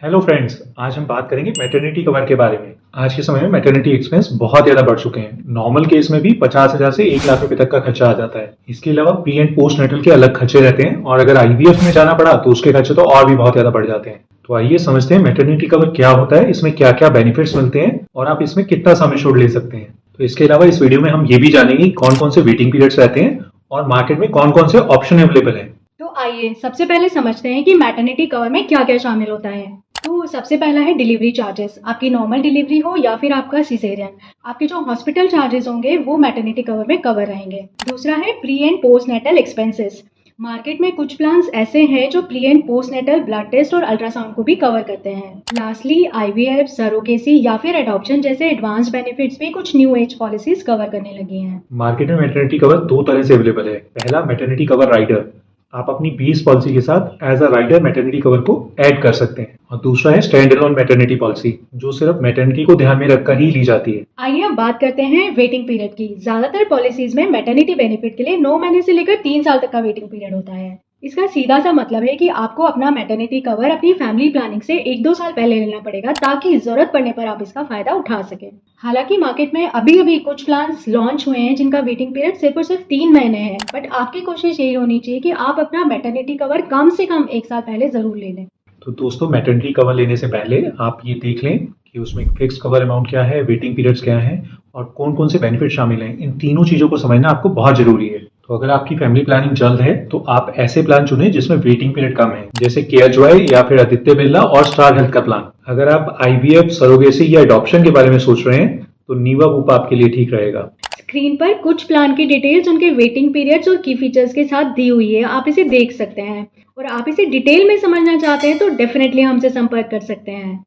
Hello friends, आज हम बात करेंगे मैटरनिटी कवर के बारे में। आज के समय में मैटरनिटी एक्सपेंस बहुत ज़्यादा बढ़ चुके हैं। नॉर्मल केस में भी 50,000 से 1 लाख रुपए तक का खर्चा आ जाता है। इसके अलावा प्री एंड पोस्ट नेटल के अलग खर्चे रहते हैं और अगर आईवीएफ में जाना पड़ा तो उसके खर्चे तो और भी बहुत ज़्यादा बढ़ जाते हैं। तो आइए समझते हैं मैटरनिटी कवर क्या होता है, इसमें क्या क्या बेनिफिट्स मिलते हैं और आप इसमें कितना सम एश्योर्ड ले सकते हैं। तो इसके अलावा इस वीडियो में हम ये भी जानेंगे कौन कौन से वेटिंग पीरियड्स रहते हैं और मार्केट में कौन कौन से ऑप्शन अवेलेबल है। तो आइए सबसे पहले समझते हैं कि मैटरनिटी कवर में क्या क्या शामिल होता है। तो सबसे पहला है डिलीवरी चार्जेस। आपकी नॉर्मल डिलीवरी हो या फिर आपका सिसेरियन, आपके जो हॉस्पिटल चार्जेस होंगे वो मैटरनिटी कवर में कवर रहेंगे। दूसरा है pre and post natal expenses. Market में कुछ प्लान्स ऐसे हैं जो pre and post natal blood test और अल्ट्रासाउंड को भी कवर करते हैं। लास्टली आईवीएफ, सरोगेसी या फिर एडॉप्शन जैसे एडवांस बेनिफिट्स भी कुछ न्यू एज पॉलिसीज कवर करने लगी हैं। मार्केट में मैटरनिटी कवर दो तरह से अवेलेबल है। पहला मैटरनिटी कवर राइडर, आप अपनी बेस पॉलिसी के साथ as a rider maternity cover को ऐड कर सकते हैं। और दूसरा है स्टैंड अलोन मैटरनिटी पॉलिसी, जो सिर्फ मैटरनिटी को ध्यान में रखकर ही ली जाती है। आइए अब बात करते हैं वेटिंग पीरियड की। ज्यादातर पॉलिसीज में मैटरनिटी बेनिफिट के लिए 9 महीने से लेकर 3 साल तक का वेटिंग पीरियड होता है। इसका सीधा सा मतलब है कि आपको अपना मैटरनिटी कवर अपनी फैमिली प्लानिंग से 1-2 साल पहले लेना पड़ेगा ताकि जरूरत पड़ने पर आप इसका फायदा उठा सकें। हालांकि मार्केट में अभी अभी कुछ प्लान्स लॉन्च हुए हैं जिनका वेटिंग पीरियड सिर्फ और सिर्फ 3 महीने है, बट आपकी कोशिश यही होनी चाहिए कि आप अपना मैटरनिटी कवर कम से कम 1 साल पहले जरूर ले लें। तो दोस्तों, मैटरनिटी कवर लेने से पहले आप ये देख लें कि उसमें फिक्स कवर अमाउंट क्या है, वेटिंग पीरियड्स क्या हैं और कौन कौन से बेनिफिट शामिल हैं। इन तीनों चीज़ों को समझना आपको बहुत जरूरी है। तो अगर आपकी फैमिली प्लानिंग जल्द है तो आप ऐसे प्लान चुनें जिसमें वेटिंग पीरियड कम है, जैसे केयर जॉय या फिर आदित्य बिरला और स्टार हेल्थ का प्लान। अगर आप आईवीएफ, सरोगेसी या एडॉप्शन के बारे में सोच रहे हैं तो नीवा बुपा आपके लिए ठीक रहेगा। स्क्रीन पर कुछ प्लान की डिटेल्स उनके वेटिंग पीरियड्स और की फीचर्स के साथ दी हुई है, आप इसे देख सकते हैं। और आप इसे डिटेल में समझना चाहते हैं तो डेफिनेटली हमसे संपर्क कर सकते हैं।